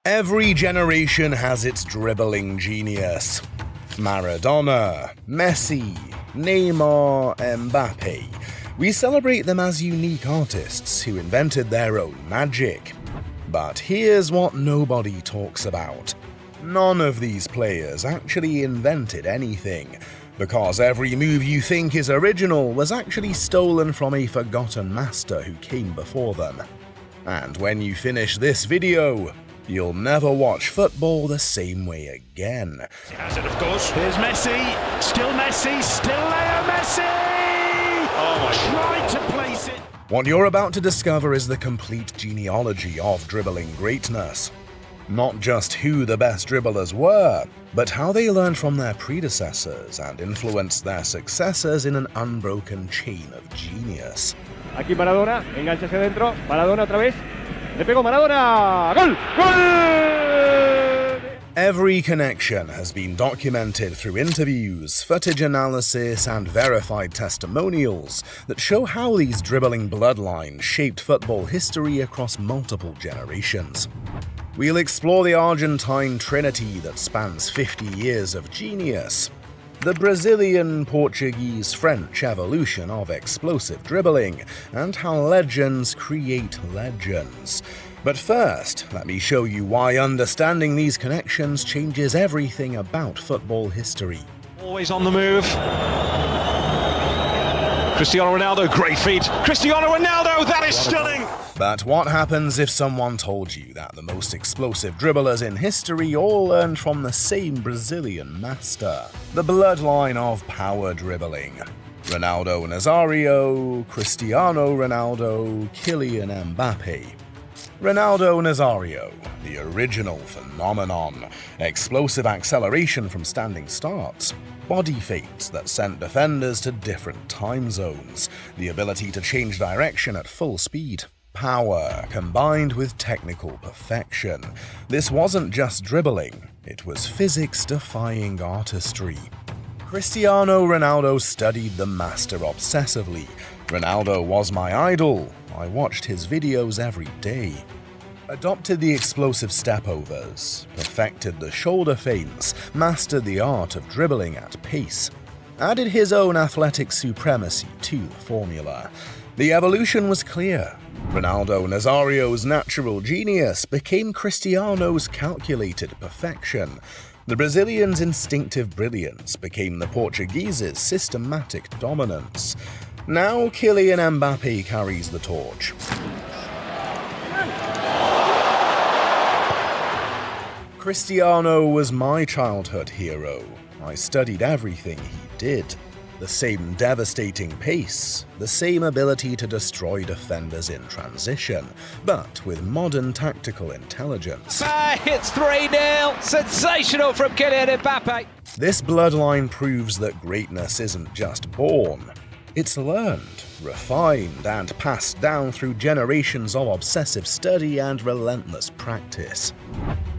Every generation has its dribbling genius. Maradona, Messi, Neymar, Mbappé. We celebrate them as unique artists who invented their own magic. But here's what nobody talks about. None of these players actually invented anything, because every move you think is original was actually stolen from a forgotten master who came before them. And when you finish this video, you'll never watch football the same way again. He has it, of course. Here's Messi, still Leo Messi! Oh my God. Tried to place it. What you're about to discover is the complete genealogy of dribbling greatness. Not just who the best dribblers were, but how they learned from their predecessors and influenced their successors in an unbroken chain of genius. Aquí Maradona, engancha hacia adentro, Maradona otra vez, le pegó Maradona, ¡gol! ¡Gol! Every connection has been documented through interviews, footage analysis, and verified testimonials that show how these dribbling bloodlines shaped football history across multiple generations. We'll explore the Argentine Trinity that spans 50 years of genius, the Brazilian, Portuguese, French evolution of explosive dribbling, and how legends create legends. But first, let me show you why understanding these connections changes everything about football history. Always on the move. Cristiano Ronaldo, great feet. Cristiano Ronaldo, that is stunning! But what happens if someone told you that the most explosive dribblers in history all learned from the same Brazilian master? The bloodline of power dribbling. Ronaldo Nazario, Cristiano Ronaldo, Kylian Mbappé. Ronaldo Nazario, the original phenomenon. Explosive acceleration from standing starts. Body feints that sent defenders to different time zones. The ability to change direction at full speed. Power combined with technical perfection. This wasn't just dribbling, it was physics-defying artistry. Cristiano Ronaldo studied the master obsessively. Ronaldo was my idol. I watched his videos every day. Adopted the explosive stepovers, perfected the shoulder feints, mastered the art of dribbling at pace. Added his own athletic supremacy to the formula. The evolution was clear. Ronaldo Nazario's natural genius became Cristiano's calculated perfection. The Brazilian's instinctive brilliance became the Portuguese's systematic dominance. Now Kylian Mbappé carries the torch. Cristiano was my childhood hero. I studied everything he did. The same devastating pace, the same ability to destroy defenders in transition, but with modern tactical intelligence. It's 3-0! Sensational from Kylian Mbappé! This bloodline proves that greatness isn't just born. It's learned, refined, and passed down through generations of obsessive study and relentless practice.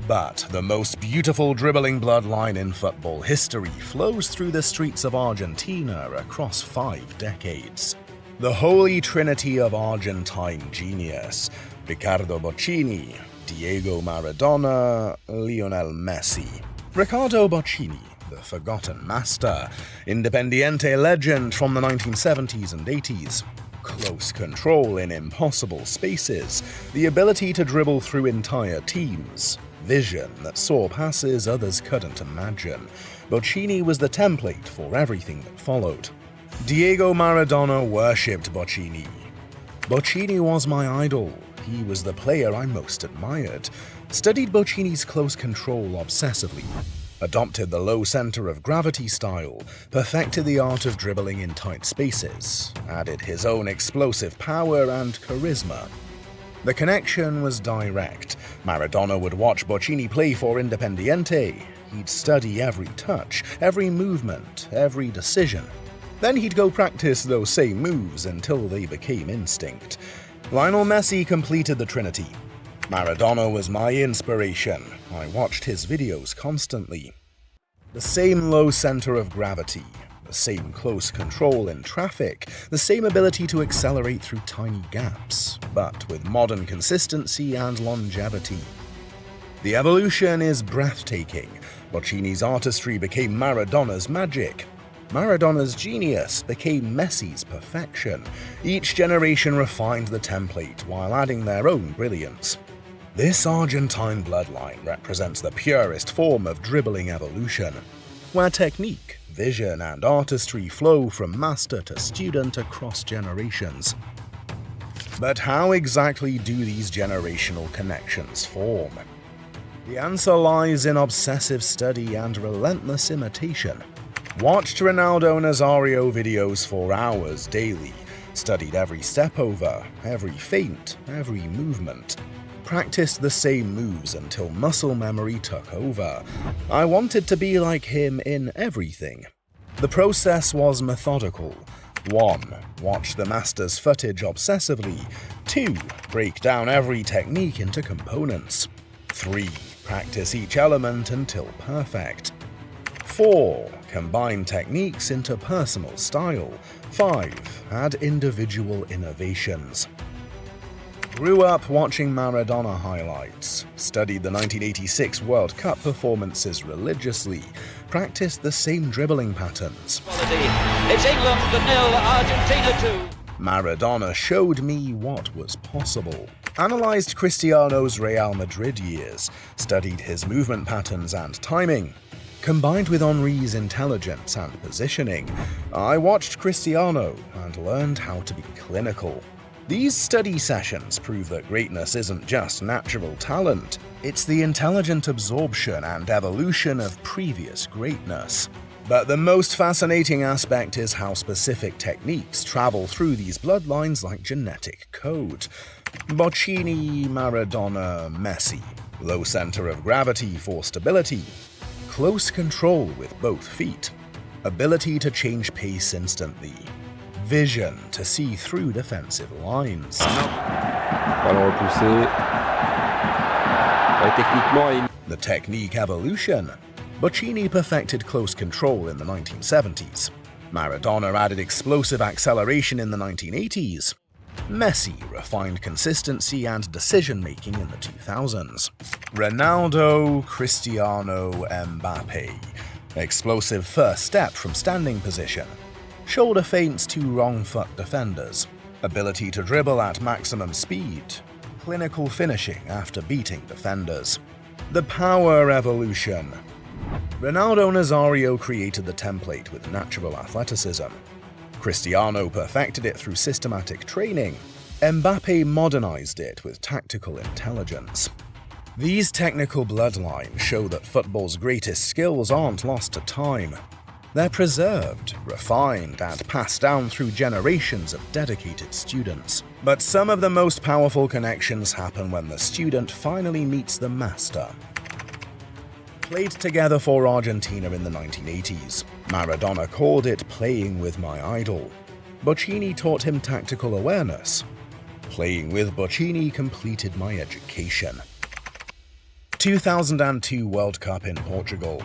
But the most beautiful dribbling bloodline in football history flows through the streets of Argentina across 5 decades. The holy trinity of Argentine genius: Ricardo Bochini, Diego Maradona, Lionel Messi. Ricardo Bochini, the forgotten master, Independiente legend from the 1970s and 80s. Close control in impossible spaces, the ability to dribble through entire teams. Vision that saw passes others couldn't imagine. Bochini was the template for everything that followed. Diego Maradona worshipped Bochini. Bochini was my idol. He was the player I most admired. Studied Bochini's close control obsessively. Adopted the low center of gravity style. Perfected the art of dribbling in tight spaces. Added his own explosive power and charisma. The connection was direct. Maradona would watch Bochini play for Independiente. He'd study every touch, every movement, every decision. Then he'd go practice those same moves until they became instinct. Lionel Messi completed the Trinity. Maradona was my inspiration. I watched his videos constantly. The same low center of gravity, the same close control in traffic, the same ability to accelerate through tiny gaps, but with modern consistency and longevity. The evolution is breathtaking. Bochini's artistry became Maradona's magic. Maradona's genius became Messi's perfection. Each generation refined the template while adding their own brilliance. This Argentine bloodline represents the purest form of dribbling evolution, where technique, vision, and artistry flow from master to student across generations. But how exactly do these generational connections form? The answer lies in obsessive study and relentless imitation. Watched Ronaldo Nazario videos for hours daily, studied every step over, every feint, every movement, practiced the same moves until muscle memory took over. I wanted to be like him in everything. The process was methodical. 1. Watch the master's footage obsessively. 2. Break down every technique into components. 3. Practice each element until perfect. 4. Combine techniques into personal style. 5. Add individual innovations. Grew up watching Maradona highlights, studied the 1986 World Cup performances religiously, practiced the same dribbling patterns. It's England 0, Argentina 2. Maradona showed me what was possible. Analyzed Cristiano's Real Madrid years, studied his movement patterns and timing. Combined with Henry's intelligence and positioning, I watched Cristiano and learned how to be clinical. These study sessions prove that greatness isn't just natural talent, it's the intelligent absorption and evolution of previous greatness. But the most fascinating aspect is how specific techniques travel through these bloodlines like genetic code. Bochini, Maradona, Messi. Low center of gravity for stability. Close control with both feet. Ability to change pace instantly. Vision to see through defensive lines. Ballon repoussé. Techniquement, The technique evolution. Bochini perfected close control in the 1970s. Maradona added explosive acceleration in the 1980s. Messi refined consistency and decision-making in the 2000s. Ronaldo, Cristiano, Mbappé. Explosive first step from standing position. Shoulder feints to wrong foot defenders. Ability to dribble at maximum speed. Clinical finishing after beating defenders. The power evolution. Ronaldo Nazario created the template with natural athleticism. Cristiano perfected it through systematic training. Mbappé modernized it with tactical intelligence. These technical bloodlines show that football's greatest skills aren't lost to time. They're preserved, refined, and passed down through generations of dedicated students. But some of the most powerful connections happen when the student finally meets the master. Played together for Argentina in the 1980s. Maradona called it playing with my idol. Bochini taught him tactical awareness. Playing with Bochini completed my education. 2002 World Cup in Portugal.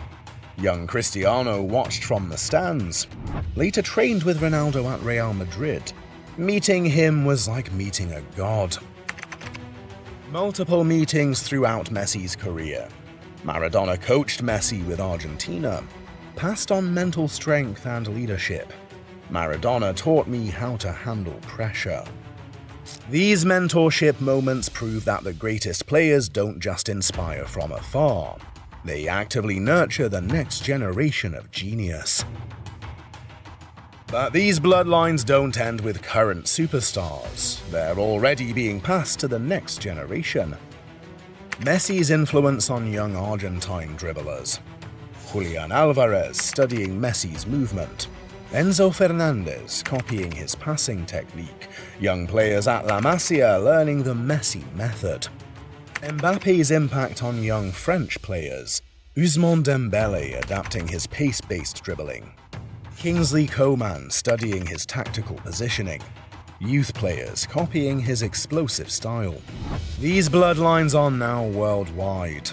Young Cristiano watched from the stands. Later trained with Ronaldo at Real Madrid. Meeting him was like meeting a god. Multiple meetings throughout Messi's career. Maradona coached Messi with Argentina, passed on mental strength and leadership. Maradona taught me how to handle pressure. These mentorship moments prove that the greatest players don't just inspire from afar. They actively nurture the next generation of genius. But these bloodlines don't end with current superstars. They're already being passed to the next generation. Messi's influence on young Argentine dribblers. Julian Alvarez studying Messi's movement. Enzo Fernandez copying his passing technique. Young players at La Masia learning the Messi method. Mbappé's impact on young French players. Ousmane Dembélé adapting his pace-based dribbling. Kingsley Coman studying his tactical positioning. Youth players copying his explosive style. These bloodlines are now worldwide.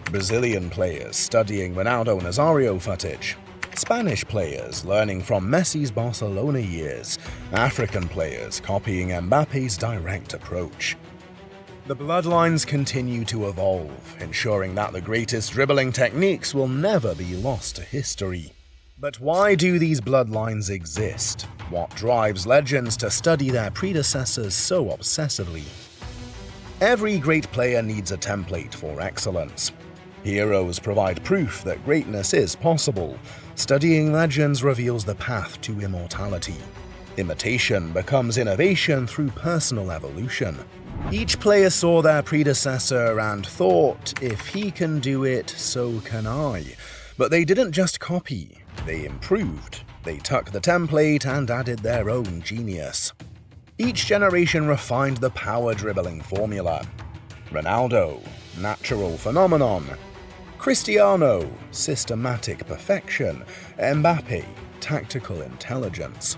Brazilian players studying Ronaldo Nazario footage. Spanish players learning from Messi's Barcelona years. African players copying Mbappé's direct approach. The bloodlines continue to evolve, ensuring that the greatest dribbling techniques will never be lost to history. But why do these bloodlines exist? What drives legends to study their predecessors so obsessively? Every great player needs a template for excellence. Heroes provide proof that greatness is possible. Studying legends reveals the path to immortality. Imitation becomes innovation through personal evolution. Each player saw their predecessor and thought, if he can do it, so can I. But they didn't just copy, they improved. They took the template and added their own genius. Each generation refined the power dribbling formula. Ronaldo, natural phenomenon. Cristiano, systematic perfection. Mbappé, tactical intelligence.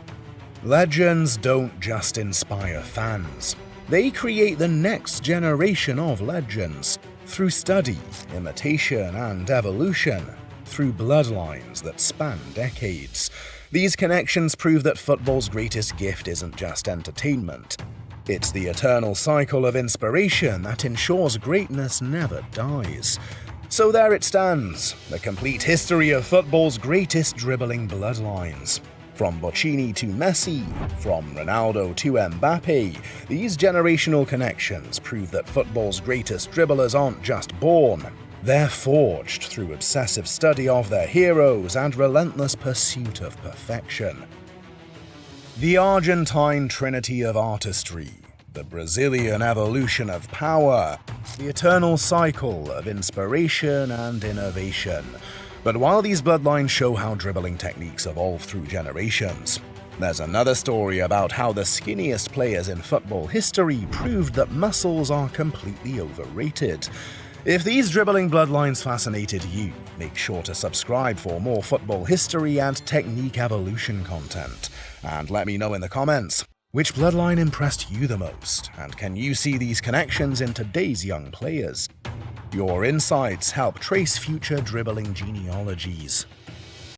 Legends don't just inspire fans. They create the next generation of legends through study, imitation, and evolution, through bloodlines that span decades. These connections prove that football's greatest gift isn't just entertainment. It's the eternal cycle of inspiration that ensures greatness never dies. So there it stands, the complete history of football's greatest dribbling bloodlines. From Bochini to Messi, from Ronaldo to Mbappé, these generational connections prove that football's greatest dribblers aren't just born. They're forged through obsessive study of their heroes and relentless pursuit of perfection. The Argentine Trinity of artistry, the Brazilian evolution of power, the eternal cycle of inspiration and innovation. But while these bloodlines show how dribbling techniques evolve through generations, there's another story about how the skinniest players in football history proved that muscles are completely overrated. If these dribbling bloodlines fascinated you, make sure to subscribe for more football history and technique evolution content. And let me know in the comments, which bloodline impressed you the most, and can you see these connections in today's young players? Your insights help trace future dribbling genealogies.